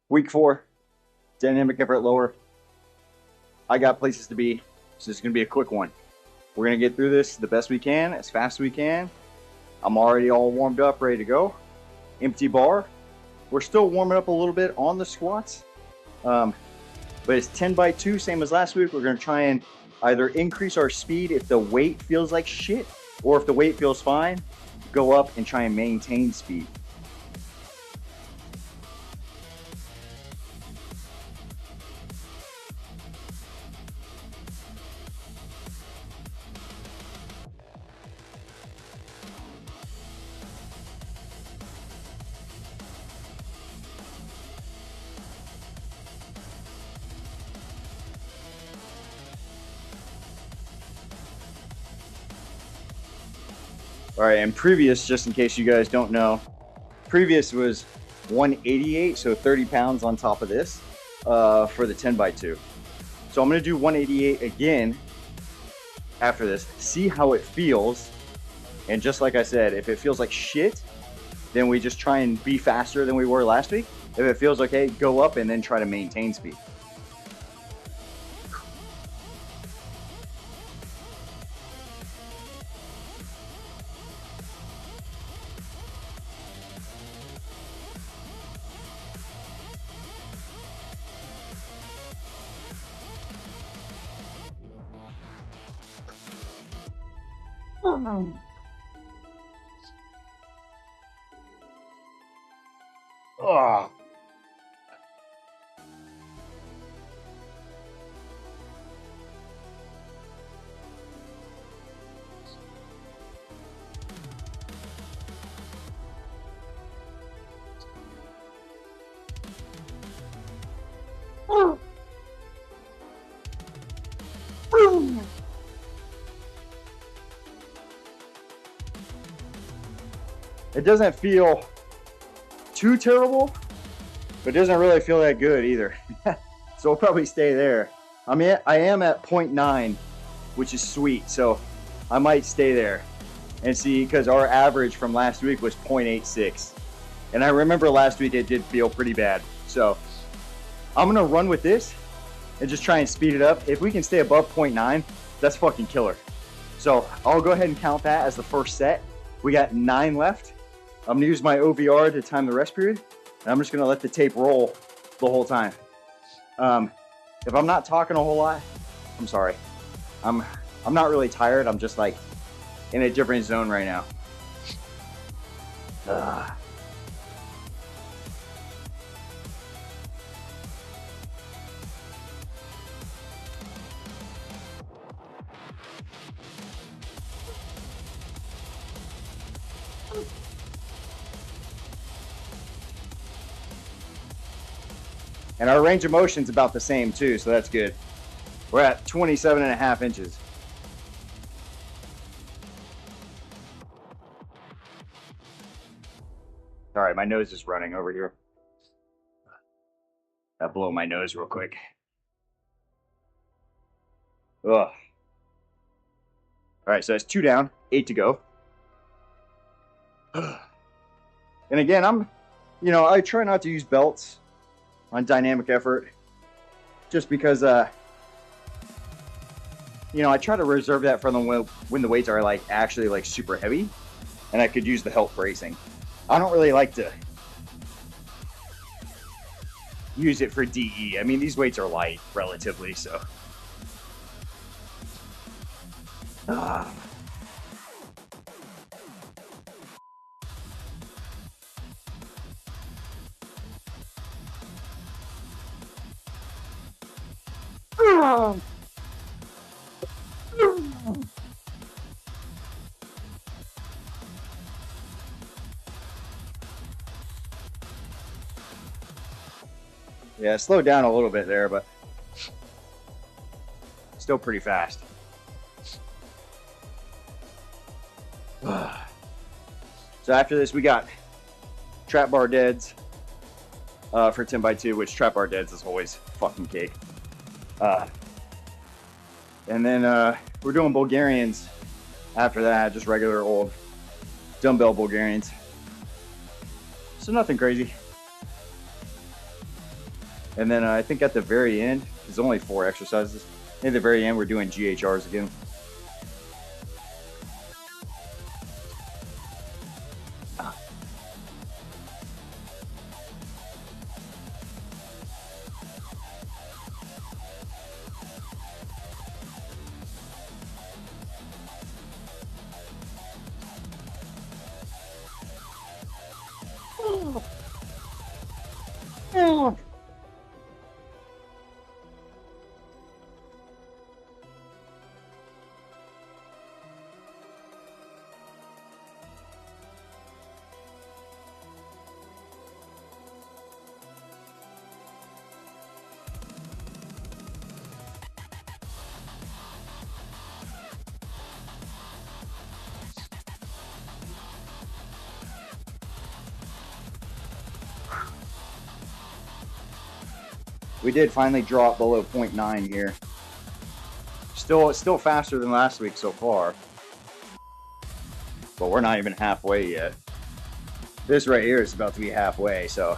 Week 4, dynamic effort lower. I got places to be, so this is going to be a quick one. We're going to get through this the best we can, as fast as we can. I'm already all warmed up, ready to go. Empty bar. We're still warming up a little bit on the squats, but it's 10 by 2, same as last week. We're going to try and either increase our speed if the weight feels like shit, or if the weight feels fine, go up and try and maintain speed. All right, and previous, just in case you guys don't know, previous was 188, so 30 pounds on top of this for the 10 by 2. So I'm gonna do 188 again after this, see how it feels. And just like I said, if it feels like shit, then we just try and be faster than we were last week. If it feels okay, go up and then try to maintain speed. Oh. It doesn't feel too terrible, but it doesn't really feel that good either. So we'll probably stay there. I am at 0.9, which is sweet. So I might stay there and see, because our average from last week was 0.86. And I remember last week it did feel pretty bad. So I'm gonna run with this and just try and speed it up. If we can stay above 0.9, that's fucking killer. So I'll go ahead and count that as the first set. We got 9 left. I'm gonna use my OVR to time the rest period, and I'm just gonna let the tape roll the whole time. If I'm not talking a whole lot, I'm sorry. I'm not really tired. I'm just like in a different zone right now. And our range of motion is about the same too, so that's good. We're at 27.5 inches. All right, my nose is running over here. I'll blow my nose real quick. Ugh. All right, so that's 2 down, 8 to go. And again, I try not to use belts on dynamic effort, just because I try to reserve that for when the weights are like actually like super heavy and I could use the help bracing. I don't really like to use it for DE. I mean, these weights are light relatively, so yeah, slowed down a little bit there, but still pretty fast. So after this, we got trap bar deads for 10 by 2, which trap bar deads is always fucking cake. And then we're doing Bulgarians after that, just regular old dumbbell Bulgarians. So nothing crazy. And then I think at the very end, there's only 4 exercises. At the very end, we're doing GHRs again. We did finally drop below 0.9 here. Still faster than last week so far. But we're not even halfway yet. This right here is about to be halfway, so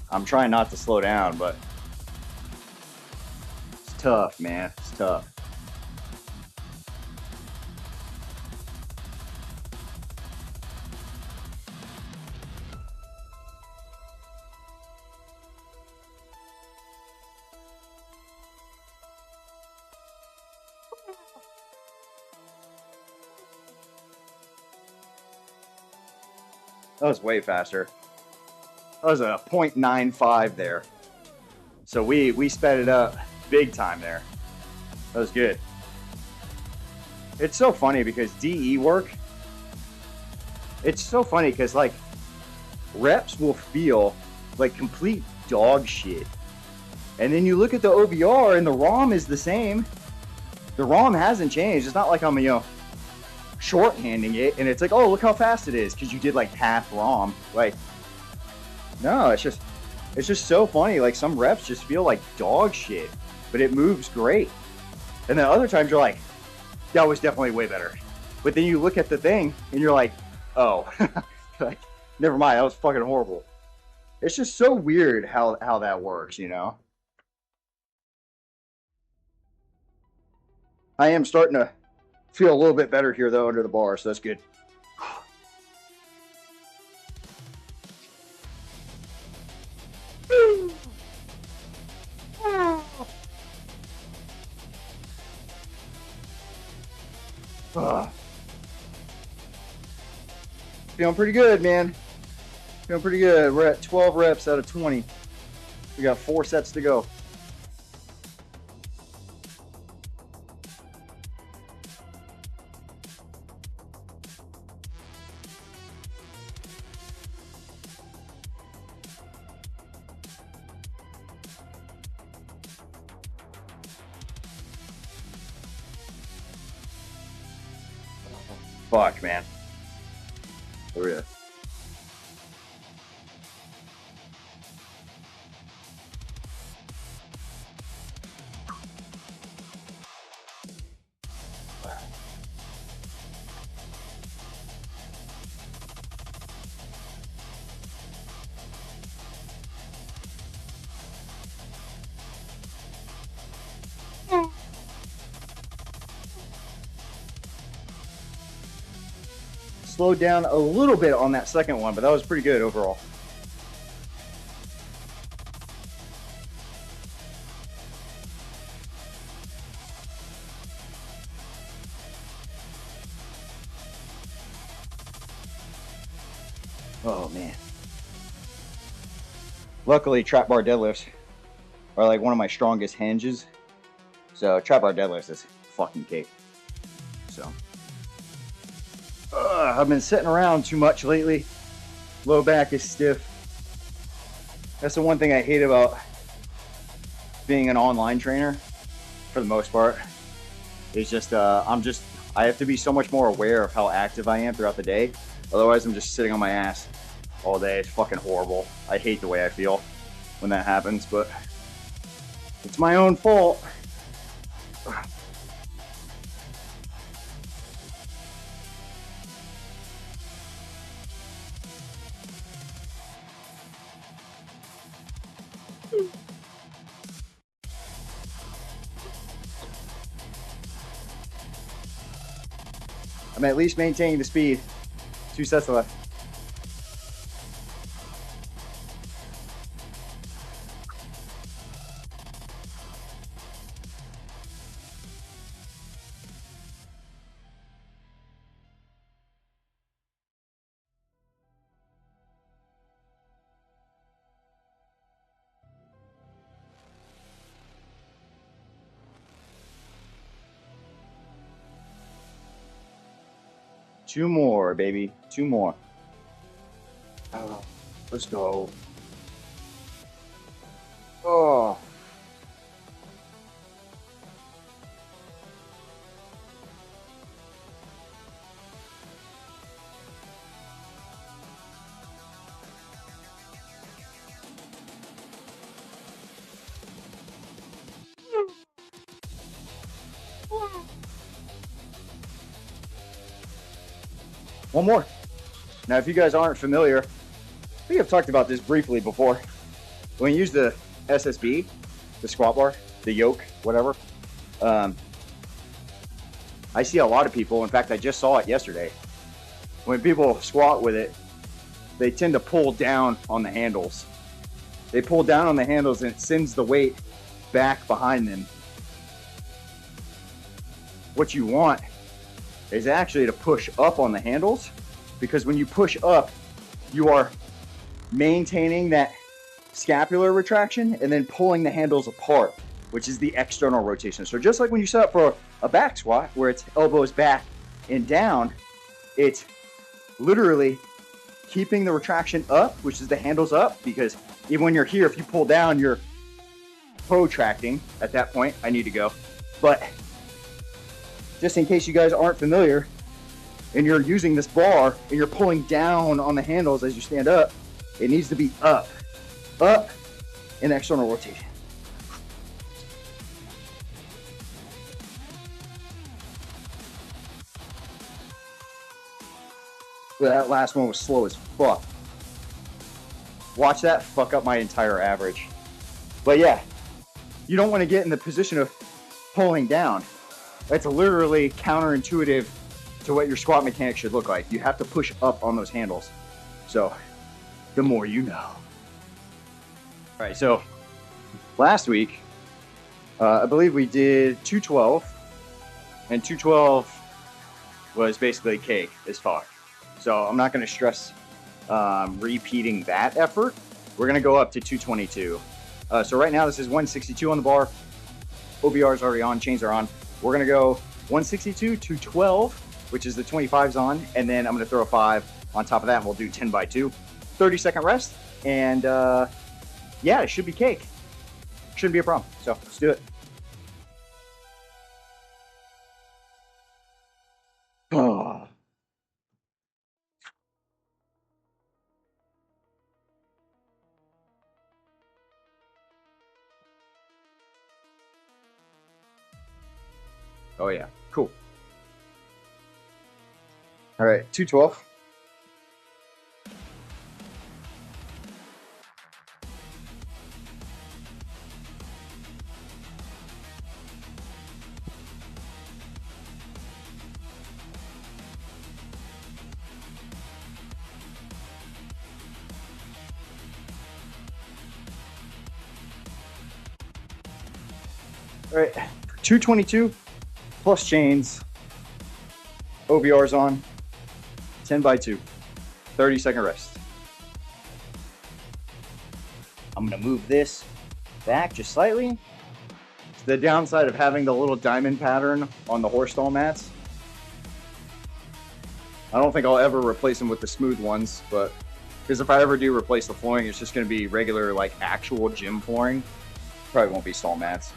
I'm trying not to slow down, but it's tough, man. It's tough. That was way faster. That was a 0.95 there. So we sped it up big time there. That was good. It's so funny because DE work, it's so funny because like reps will feel like complete dog shit. And then you look at the OBR and the ROM is the same. The ROM hasn't changed. It's not like I'm, you know, shorthanding it and it's like, oh, look how fast it is because you did like half ROM. Like, no, it's just so funny. Like some reps just feel like dog shit, but it moves great. And then other times you're like, that was definitely way better. But then you look at the thing and you're like, oh, like, never mind, that was fucking horrible. It's just so weird how that works, you know? I am starting to feel a little bit better here though under the bar, so that's good. Feeling pretty good, man. Feeling pretty good. We're at 12 reps out of 20. We got 4 sets to go. Fuck, man. For real. Slowed down a little bit on that second one, but that was pretty good overall. Oh man. Luckily, trap bar deadlifts are like one of my strongest hinges. So trap bar deadlifts is fucking cake. So I've been sitting around too much lately. Low back is stiff. That's the one thing I hate about being an online trainer for the most part. It's just I have to be so much more aware of how active I am throughout the day. Otherwise I'm just sitting on my ass all day. It's fucking horrible. I hate the way I feel when that happens, but it's my own fault. I'm at least maintaining the speed. 2 sets left. Two more, baby. 2 more. Oh, let's go. Oh. One more. Now, if you guys aren't familiar, I think I've talked about this briefly before. When you use the SSB, the squat bar, the yoke, whatever, I see a lot of people, in fact, I just saw it yesterday. When people squat with it, they tend to pull down on the handles. They pull down on the handles and it sends the weight back behind them. What you want is actually to push up on the handles, because when you push up, you are maintaining that scapular retraction and then pulling the handles apart, which is the external rotation. So just like when you set up for a back squat where it's elbows back and down, it's literally keeping the retraction up, which is the handles up, because even when you're here, if you pull down, you're protracting at that point. I need to go. But just in case you guys aren't familiar and you're using this bar and you're pulling down on the handles as you stand up, it needs to be up, in external rotation. Well, that last one was slow as fuck. Watch that fuck up my entire average. But yeah, you don't want to get in the position of pulling down. That's literally counterintuitive to what your squat mechanics should look like. You have to push up on those handles. So, the more you know. All right, so last week, I believe we did 212, and 212 was basically cake as fuck. So I'm not going to stress repeating that effort. We're going to go up to 222. So right now this is 162 on the bar. OBR is already on, chains are on. We're going to go 162 to 12, which is the 25s on, and then I'm going to throw a 5 on top of that, and we'll do 10 by 2. 30-second rest, and yeah, it should be cake. Shouldn't be a problem. So let's do it. Oh. Oh yeah, cool. All right, 212. All right, 222 plus chains. OBR's on. 10 by 2. 30-second rest. I'm gonna move this back just slightly. It's the downside of having the little diamond pattern on the horse stall mats. I don't think I'll ever replace them with the smooth ones, but because if I ever do replace the flooring, it's just gonna be regular, like actual gym flooring. Probably won't be stall mats.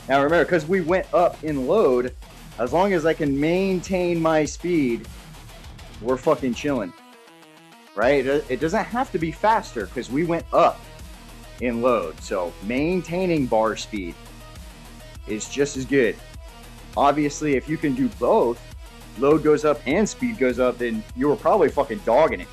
Now remember, because we went up in load, as long as I can maintain my speed, we're fucking chilling, right? It doesn't have to be faster because we went up in load. So maintaining bar speed is just as good. Obviously, if you can do both, load goes up and speed goes up, then you were probably fucking dogging it.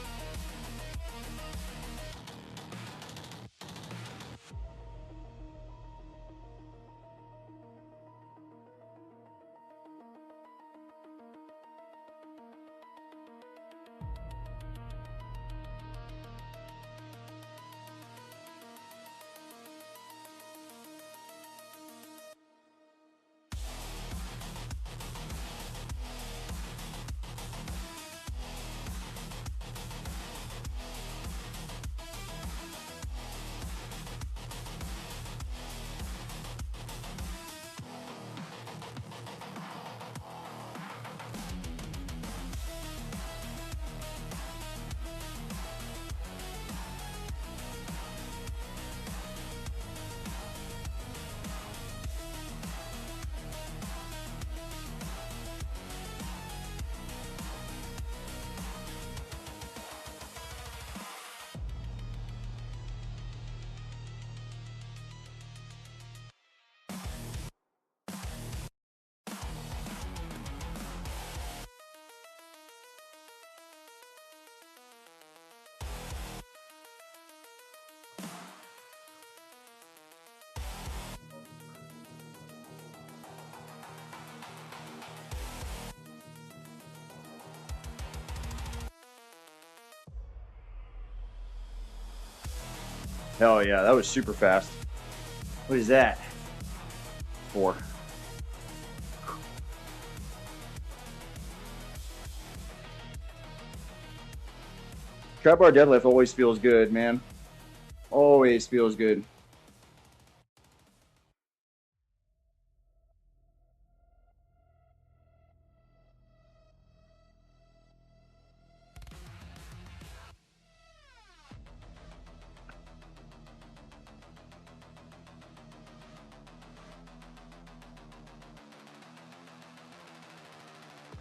Hell yeah, that was super fast. What is that? 4. Trap bar deadlift always feels good, man. Always feels good.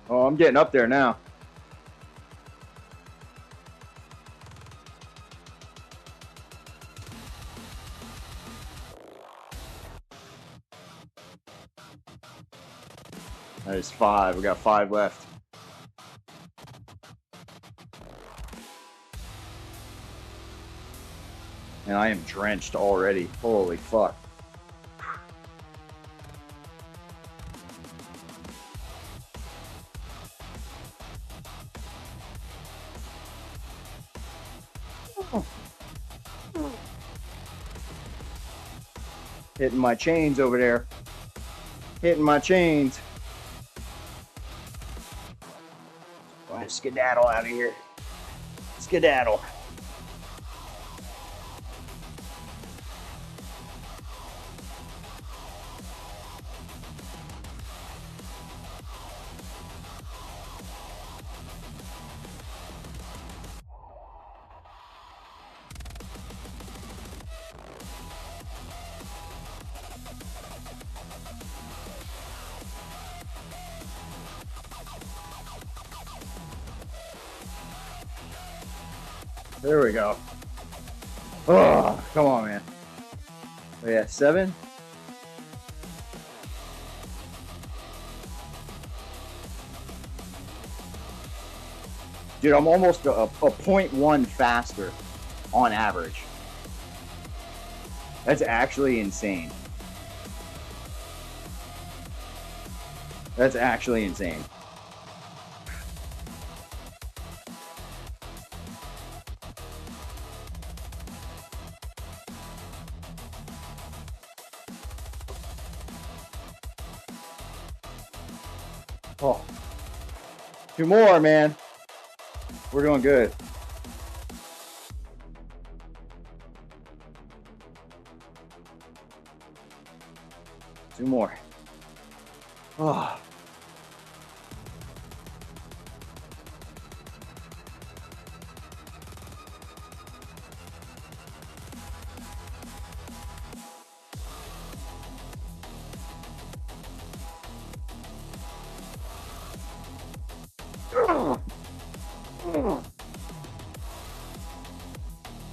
Oh, I'm getting up there now. That is 5. We got 5 left. And I am drenched already. Holy fuck. Hitting my chains over there. Hitting my chains. Try to skedaddle out of here. Skedaddle. There we go. Oh, come on, man. Oh, yeah, 7. Dude, I'm almost a 0.1 faster on average. That's actually insane. That's actually insane. Oh, 2 more, man. We're doing good. Two more. Oh.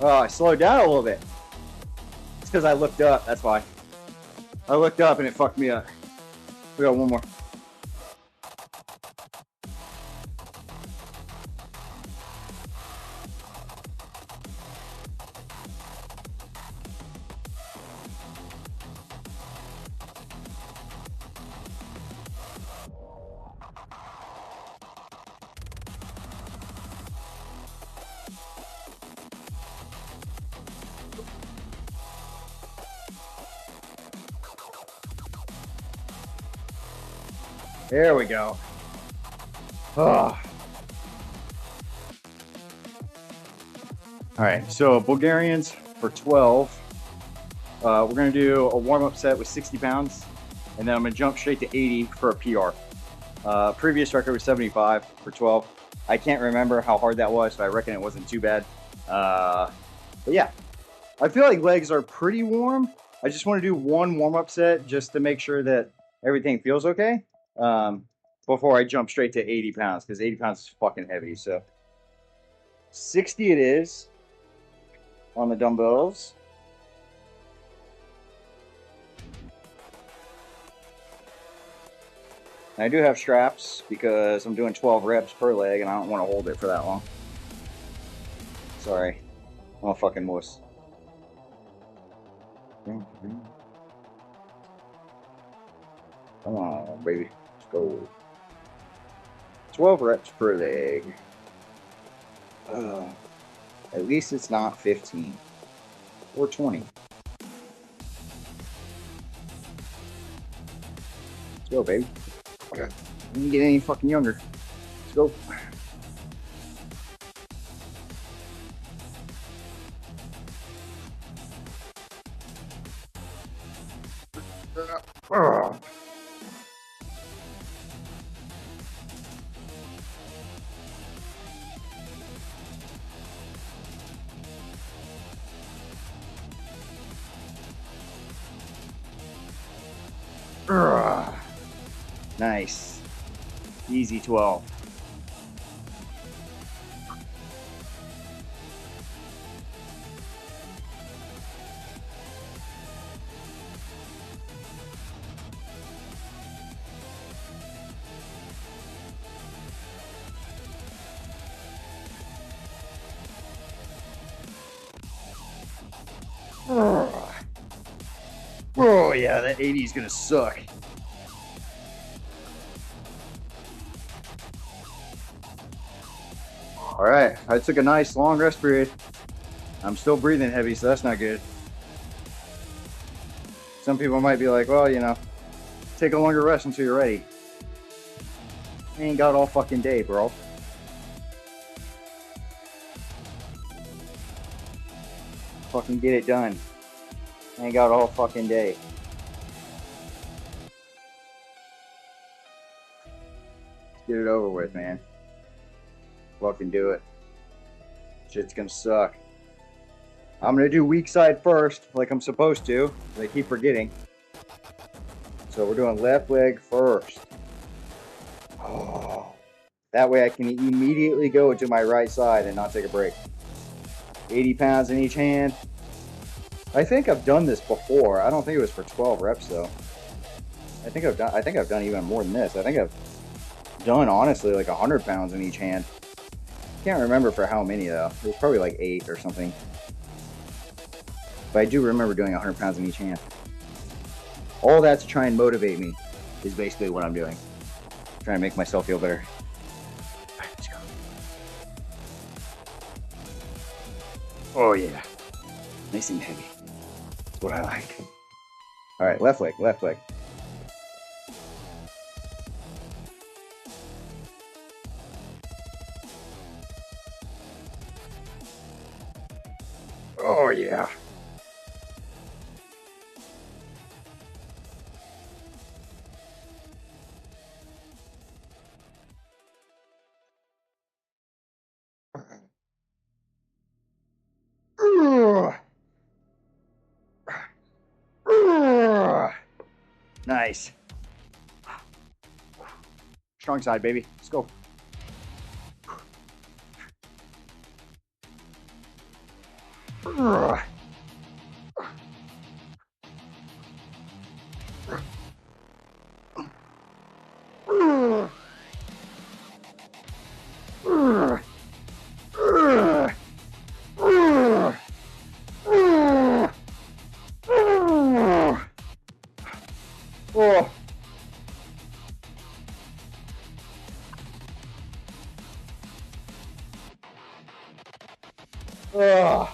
Oh, I slowed down a little bit. It's because I looked up. That's why. I looked up and it fucked me up. We got 1 more. There we go. Oh. All right, so Bulgarians for 12. We're gonna do a warm-up set with 60 pounds, and then I'm gonna jump straight to 80 for a PR. Previous record was 75 for 12. I can't remember how hard that was, so I reckon it wasn't too bad. But yeah, I feel like legs are pretty warm. I just want to do one warm-up set just to make sure that everything feels okay before I jump straight to 80 pounds, because 80 pounds is fucking heavy. So 60 it is on the dumbbells. And I do have straps because I'm doing 12 reps per leg and I don't want to hold it for that long. Sorry, I'm a fucking wuss. Come on, baby. Let's go. 12 reps per leg. At least it's not 15 or 20. Let's go, baby. Okay. You can get any fucking younger. Let's go. Nice. Easy 12. Oh yeah, that 80 is gonna suck. All right, I took a nice long rest period. I'm still breathing heavy, so that's not good. Some people might be like, well, you know, take a longer rest until you're ready. I ain't got all fucking day, bro. Fucking get it done. I ain't got all fucking day. Let's get it over with, man. Fucking do it. Shit's gonna suck. I'm gonna do weak side first, like I'm supposed to. I keep forgetting. So we're doing left leg first. Oh, that way I can immediately go to my right side and not take a break. 80 pounds in each hand. I think I've done this before. I don't think it was for 12 reps though. I think I've done even more than this. I think I've done honestly like 100 pounds in each hand. Can't remember for how many though. It was probably like 8 or something. But I do remember doing 100 pounds in each hand. All that to try and motivate me is basically what I'm doing. Trying to make myself feel better. All right, let's go. Oh yeah. Nice and heavy. That's what I like. All right, left leg, left leg. Oh yeah. Nice. Strong side, baby. Let's go. Oh. Oh.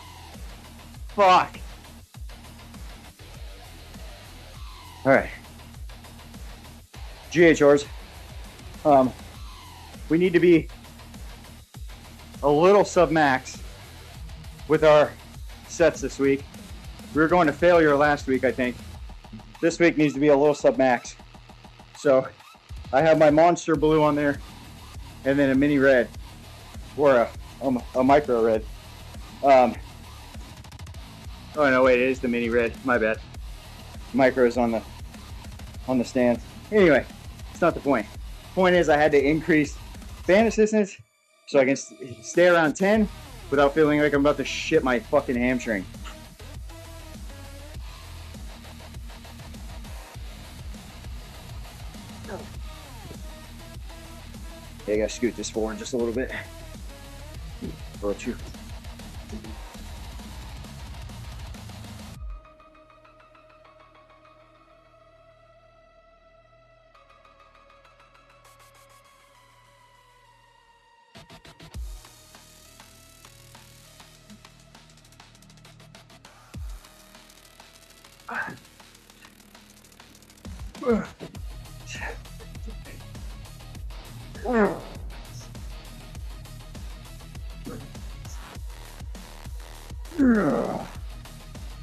Fuck. All right. GHRs. We need to be a little sub-max with our sets this week. We were going to failure last week, I think. This week needs to be a little sub-max. So I have my monster blue on there, and then a mini red, or a micro red. Oh no, wait, it is the mini red. My bad. Micro is on the stand. Anyway, it's not the point. Point is, I had to increase fan assistance so I can stay around 10 without feeling like I'm about to shit my fucking hamstring. Okay, I gotta scoot this forward just a little bit. Or two.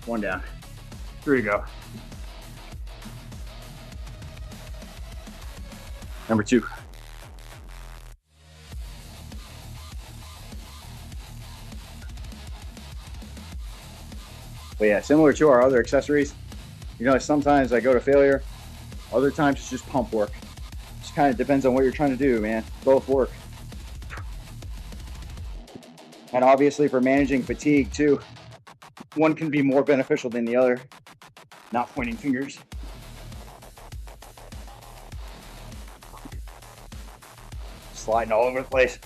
One down. 3 to go. Number 2. But yeah, similar to our other accessories, you know, sometimes I go to failure, other times it's just pump work. Just kind of depends on what you're trying to do, man. Both work. And obviously for managing fatigue too, one can be more beneficial than the other. Not pointing fingers. Sliding all over the place.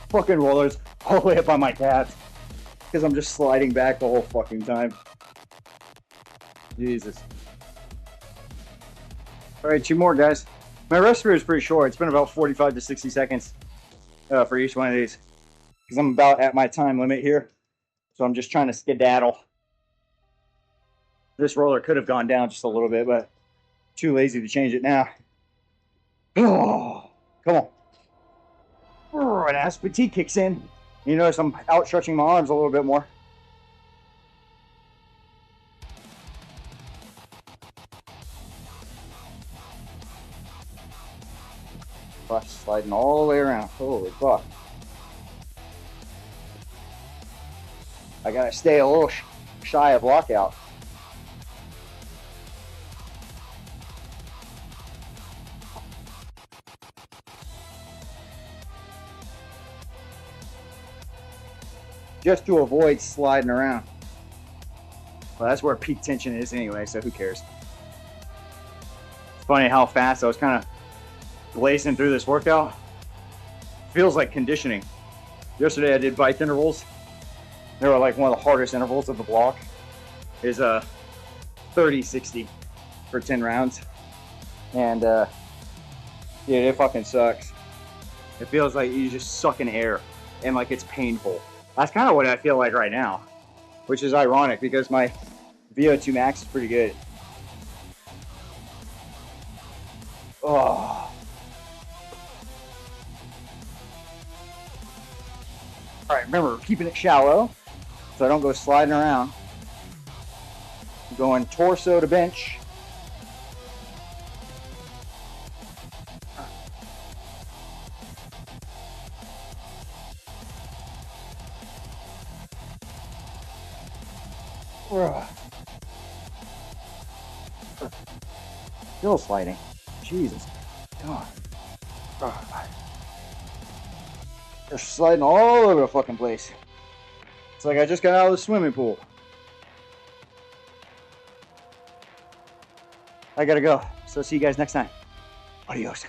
Fucking rollers all the way up on my calves because I'm just sliding back the whole fucking time. Jesus. All right, 2 more, guys. My rest period is pretty short. It's been about 45 to 60 seconds for each one of these because I'm about at my time limit here. So I'm just trying to skedaddle. This roller could have gone down just a little bit, but too lazy to change it now. Oh, come on. And as fatigue kicks in, you notice I'm outstretching my arms a little bit more. Sliding all the way around. Holy fuck. I gotta stay a little shy of lockout. Just to avoid sliding around. Well, that's where peak tension is anyway, so who cares? It's funny how fast I was kind of blazing through this workout. Feels like conditioning. Yesterday I did bike intervals. They were like one of the hardest intervals of the block. Is 30-60 for 10 rounds. And yeah, it fucking sucks. It feels like you're just sucking air and like it's painful. That's kind of what I feel like right now, which is ironic because my VO2 max is pretty good. Oh. All right, remember, keeping it shallow so I don't go sliding around. I'm going torso to bench. Still sliding. Jesus. God. They're sliding all over the fucking place. It's like I just got out of the swimming pool. I gotta go. So see you guys next time. Adios.